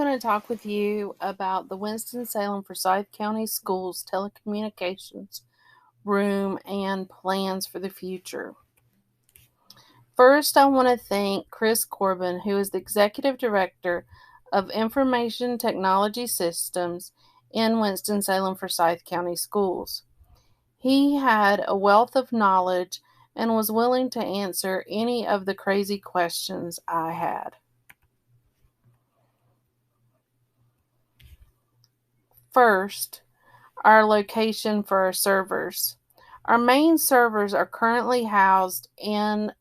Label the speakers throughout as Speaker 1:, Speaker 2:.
Speaker 1: going to talk with you about the Winston-Salem Forsyth County Schools Telecommunications Room and plans for the future. First, I want to thank Chris Corbin, who is the Executive Director of Information Technology Systems in Winston-Salem Forsyth County Schools. He had a wealth of knowledge and was willing to answer any of the crazy questions I had. First, our location for our servers. Our main servers are currently housed in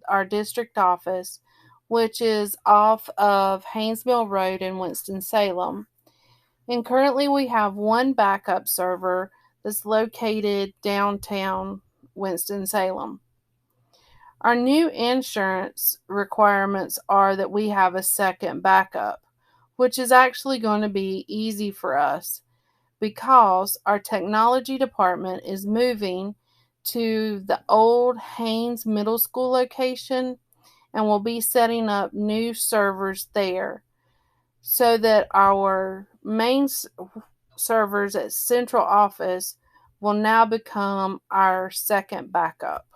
Speaker 1: our district office, which is off of Haynes Mill Road in Winston-Salem. And currently we have one backup server that's located downtown Winston-Salem. Our new insurance requirements are that we have a second backup, which is actually going to be easy for us because our technology department is moving to the old Haynes Middle School location and will be setting up new servers there so that our main servers at central office will now become our second backup.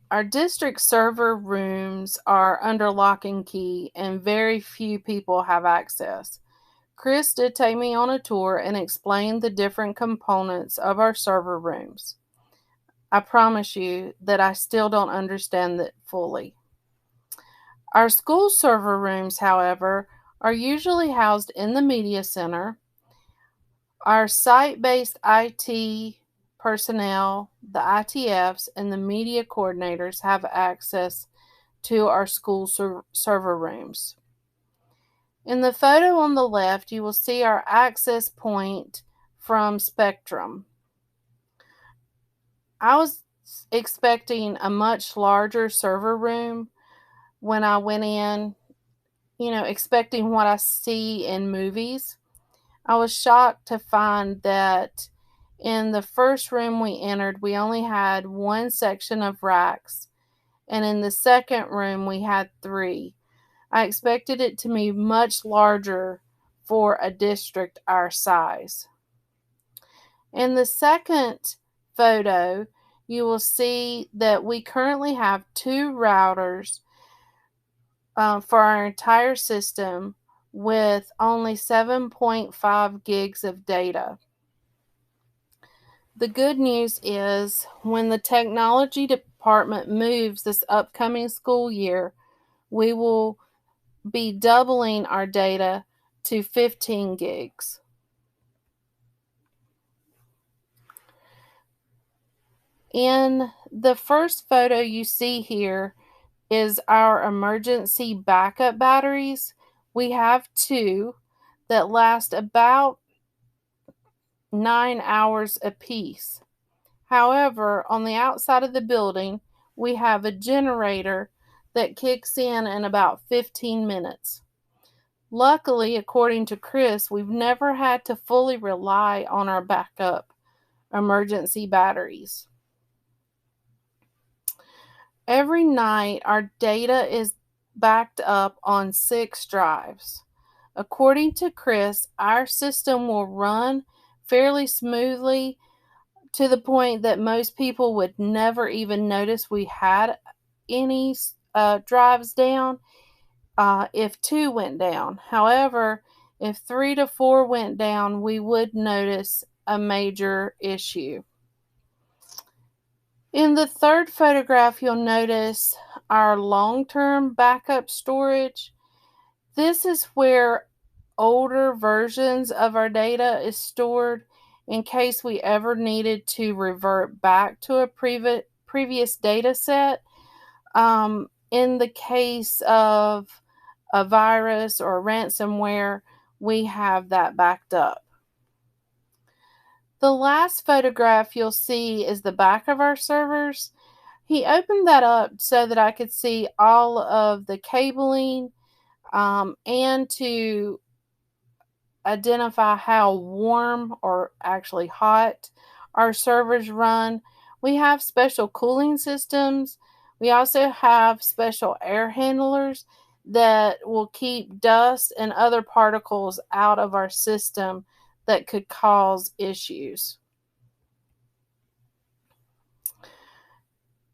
Speaker 1: Our district server rooms are under lock and key, and very few people have access. Chris did take me on a tour and explained the different components of our server rooms. I promise you that I still don't understand it fully. Our school server rooms, however, are usually housed in the media center. Our site-based IT personnel, the ITFs, and the media coordinators have access to our school server rooms. In the photo on the left, you will see our access point from Spectrum. I was expecting a much larger server room when I went in, expecting what I see in movies. I was shocked to find that in the first room we entered, we only had one section of racks, and in the second room we had 3. I expected it to be much larger for a district our size. In the second photo, you will see that we currently have 2 routers for our entire system with only 7.5 gigs of data. The good news is when the technology department moves this upcoming school year, we will be doubling our data to 15 gigs. In the first photo you see here is our emergency backup batteries. We have 2 that last about 9 hours apiece. However, on the outside of the building, we have a generator that kicks in about 15 minutes. Luckily, according to Chris, we've never had to fully rely on our backup emergency batteries. Every night, our data is backed up on 6 drives. According to Chris, our system will run fairly smoothly to the point that most people would never even notice we had any drives down if 2 went down. However, if 3 to 4 went down, we would notice a major issue. In the third photograph, you'll notice our long-term backup storage. This is where older versions of our data is stored in case we ever needed to revert back to a previous data set. In the case of a virus or a ransomware, we have that backed up. The last photograph you'll see is the back of our servers. He opened that up so that I could see all of the cabling and to identify how warm or actually hot our servers run. We have special cooling systems We also have special air handlers that will keep dust and other particles out of our system that could cause issues.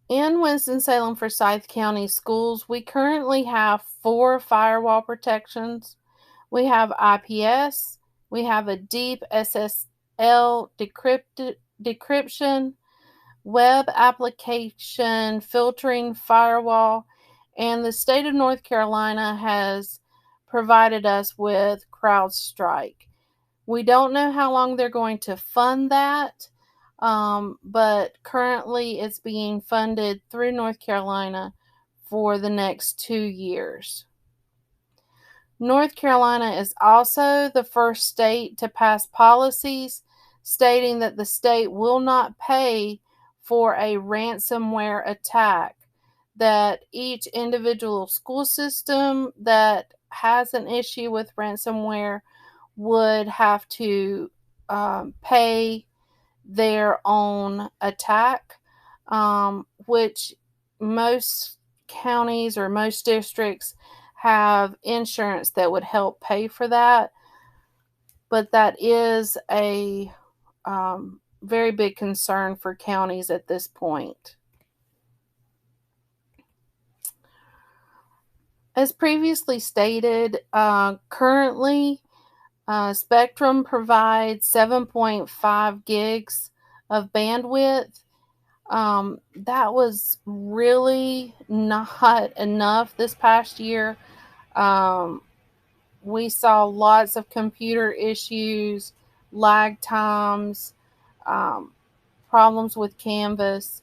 Speaker 1: In Winston-Salem Forsyth County Schools, we currently have 4 firewall protections. We have IPS, we have a deep SSL decryption, web application filtering firewall, and the state of North Carolina has provided us with CrowdStrike. We don't know how long they're going to fund that, but currently it's being funded through North Carolina for the next 2 years. North Carolina is also the first state to pass policies stating that the state will not pay for a ransomware attack, that each individual school system that has an issue with ransomware would have to pay their own attack, which most counties or most districts have insurance that would help pay for that. But that is a very big concern for counties at this point. As previously stated, currently Spectrum provides 7.5 gigs of bandwidth. That was really not enough this past year. We saw lots of computer issues, lag times, problems with Canvas.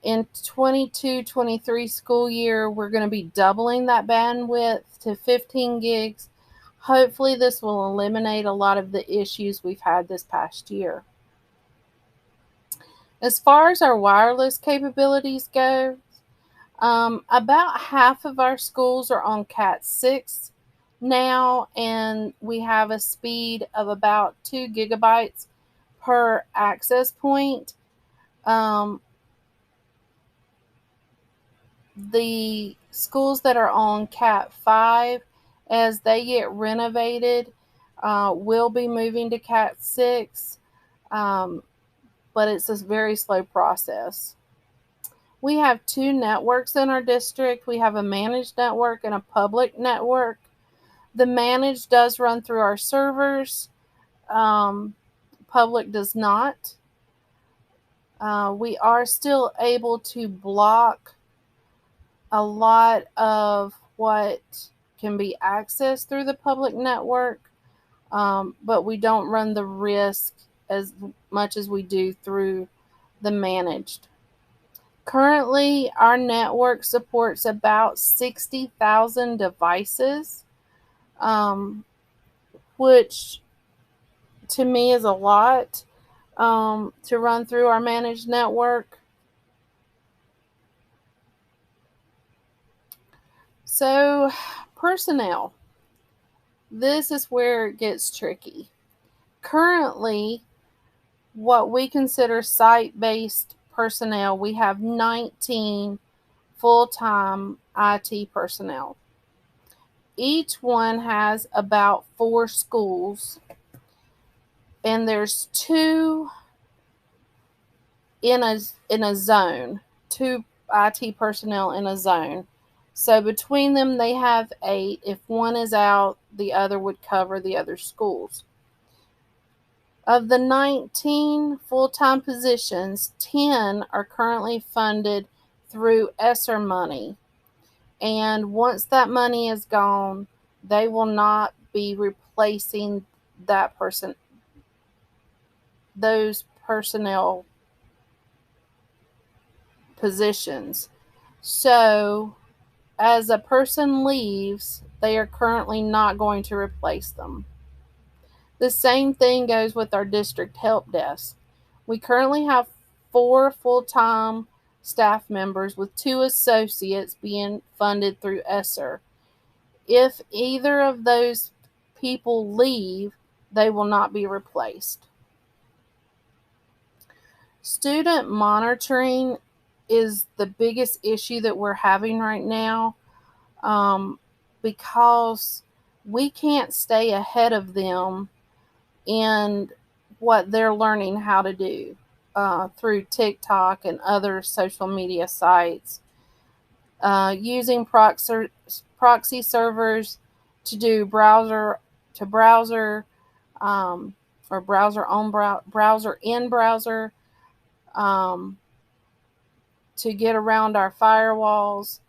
Speaker 1: In 22-23 school year, we're going to be doubling that bandwidth to 15 gigs. Hopefully this will eliminate a lot of the issues we've had this past year. As far as our wireless capabilities go, about half of our schools are on Cat 6 now, and we have a speed of about 2 gigabytes per access point. The schools that are on Cat 5, as they get renovated, will be moving to Cat 6, but it's a very slow process. We have 2 networks in our district. We have a managed network and a public network. The managed does run through our servers. Public does not. We are still able to block a lot of what can be accessed through the public network, but we don't run the risk as much as we do through the managed. Currently, our network supports about 60,000 devices, which to me is a lot to run through our managed network. So, personnel. This is where it gets tricky. Currently, what we consider site-based personnel, we have 19 full-time IT personnel. Each one has about 4 schools, and there's 2 in a zone, 2 IT personnel in a zone. So between them, they have 8. If one is out, the other would cover the other schools. Of the 19 full-time positions, 10 are currently funded through ESSER money. And once that money is gone, they will not be replacing that person, those personnel positions. So as a person leaves, they are currently not going to replace them. The same thing goes with our district help desk. We currently have 4 full-time staff members with 2 associates being funded through ESSER. If either of those people leave, they will not be replaced. Student monitoring is the biggest issue that we're having right now, because we can't stay ahead of them in what they're learning how to do through TikTok and other social media sites, using proxy servers to do browser to browser, or browser in browser, um, to get around our firewalls.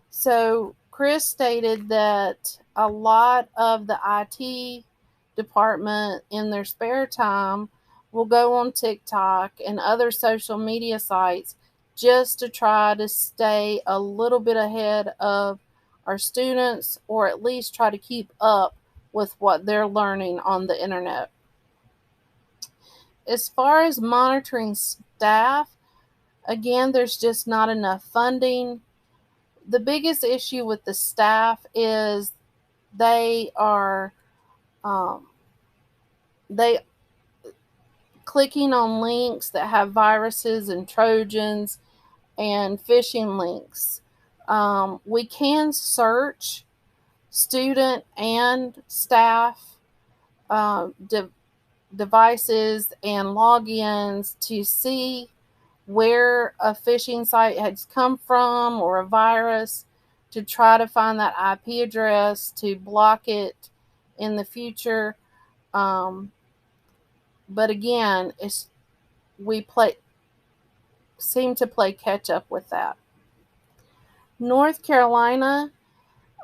Speaker 1: So Chris stated that a lot of the IT department in their spare time will go on TikTok and other social media sites just to try to stay a little bit ahead of our students, or at least try to keep up with what they're learning on the internet. As far as monitoring staff, again, there's just not enough funding. The biggest issue with the staff is they are they clicking on links that have viruses and Trojans and phishing links. We can search student and staff devices and logins to see where a phishing site has come from, or a virus, to try to find that IP address to block it in the future. But again, we seem to play catch up with that. North Carolina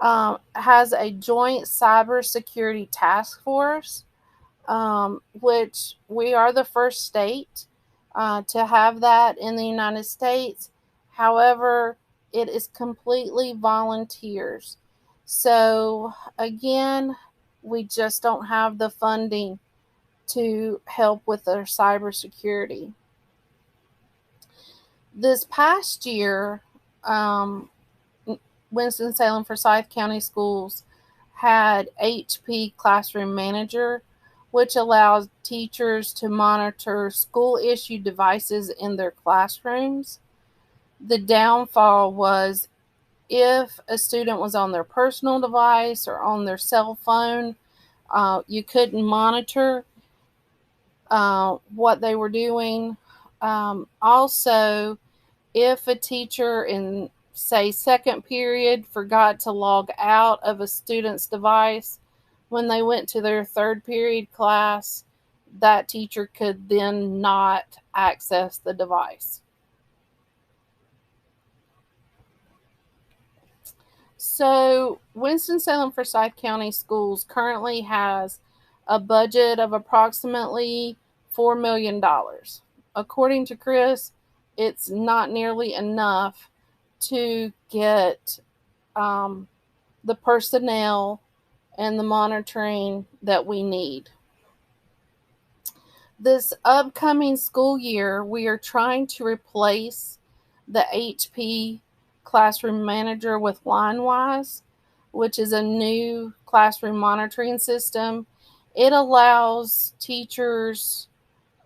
Speaker 1: has a joint cybersecurity task force, which we are the first state to have that in the United States. However, it is completely volunteers. So again, we just don't have the funding to help with their cybersecurity. This past year, Winston-Salem Forsyth County Schools had HP Classroom Manager, which allows teachers to monitor school-issued devices in their classrooms. The downfall was if a student was on their personal device or on their cell phone, you couldn't monitor what they were doing. Also, if a teacher in, say, second period forgot to log out of a student's device, when they went to their third period class, that teacher could then not access the device. So Winston-Salem Forsyth County Schools currently has a budget of approximately $4 million. According to Chris, it's not nearly enough to get the personnel and the monitoring that we need. This upcoming school year, we are trying to replace the HP Classroom Manager with LineWise, which is a new classroom monitoring system. It allows teachers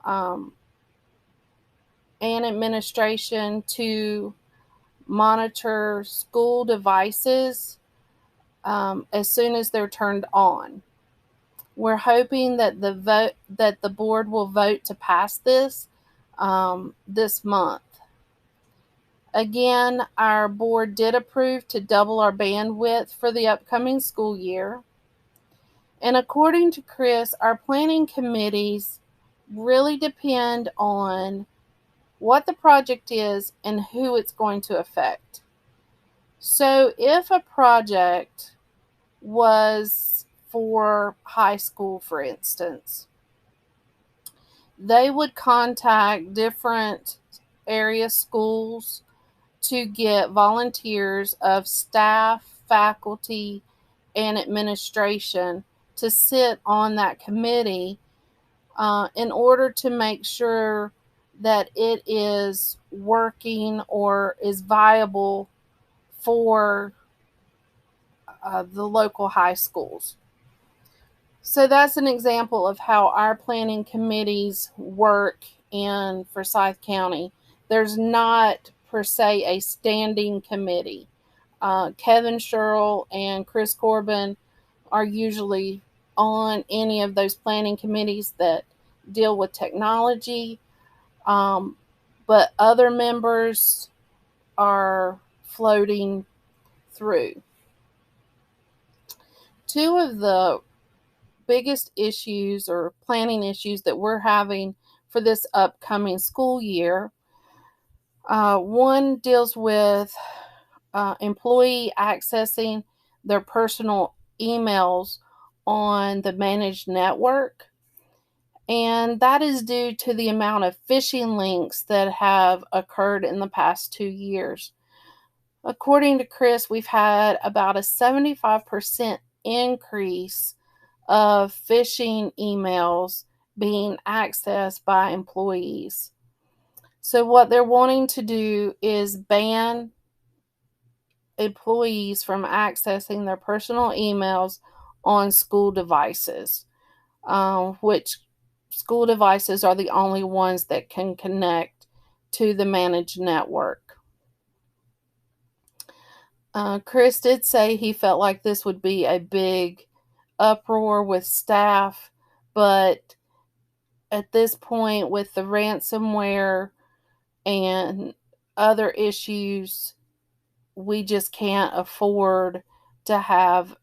Speaker 1: and administration to monitor school devices as soon as they're turned on. We're hoping that the board will vote to pass this this month. Again, our board did approve to double our bandwidth for the upcoming school year. And according to Chris, our planning committees really depend on what the project is and who it's going to affect. So if a project was for high school, for instance, they would contact different area schools to get volunteers of staff, faculty, and administration to sit on that committee in order to make sure that it is working or is viable for the local high schools. So that's an example of how our planning committees work in Forsyth County. There's not per se a standing committee. Kevin Sherrill and Chris Corbin are usually on any of those planning committees that deal with technology, but other members are floating through. Two of the biggest issues or planning issues that we're having for this upcoming school year, one deals with employee accessing their personal emails on the managed network. And that is due to the amount of phishing links that have occurred in the past 2 years. According to Chris, we've had about a 75% increase of phishing emails being accessed by employees. So what they're wanting to do is ban employees from accessing their personal emails on school devices, which school devices are the only ones that can connect to the managed network. Chris did say he felt like this would be a big uproar with staff, but at this point, with the ransomware and other issues, we just can't afford to have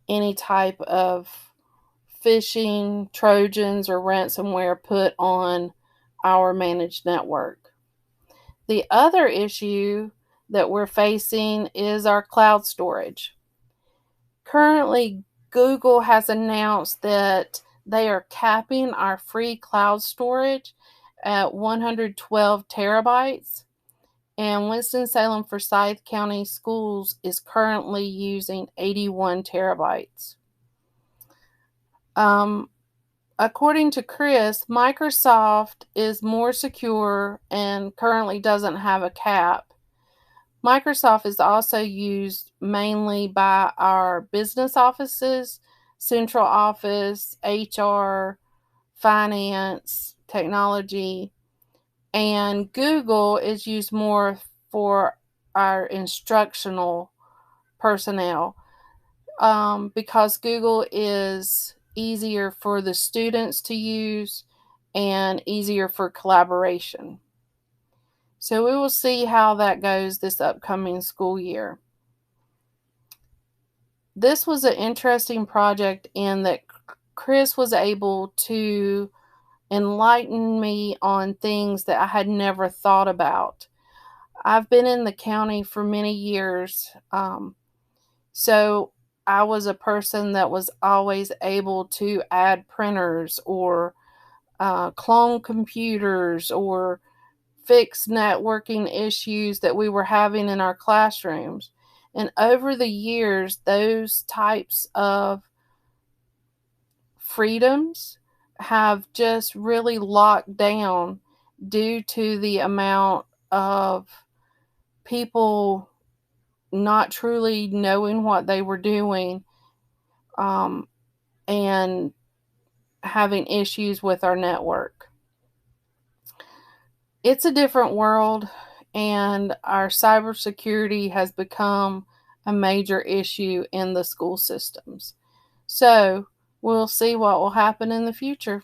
Speaker 1: any type of phishing, Trojans, or ransomware put on our managed network. The other issue that we're facing is our cloud storage. Currently, Google has announced that they are capping our free cloud storage at 112 terabytes, and Winston-Salem Forsyth County Schools is currently using 81 terabytes. According to Chris, Microsoft is more secure and currently doesn't have a cap. Microsoft is also used mainly by our business offices, central office, HR, finance, technology, and Google is used more for our instructional personnel, because Google is easier for the students to use and easier for collaboration. So we will see how that goes this upcoming school year. This was an interesting project in that Chris was able to enlighten me on things that I had never thought about. I've been in the county for many years, so I was a person that was always able to add printers or clone computers or fix networking issues that we were having in our classrooms. And over the years, those types of freedoms have just really locked down due to the amount of people not truly knowing what they were doing, and having issues with our network. It's a different world, and our cybersecurity has become a major issue in the school systems. So we'll see what will happen in the future.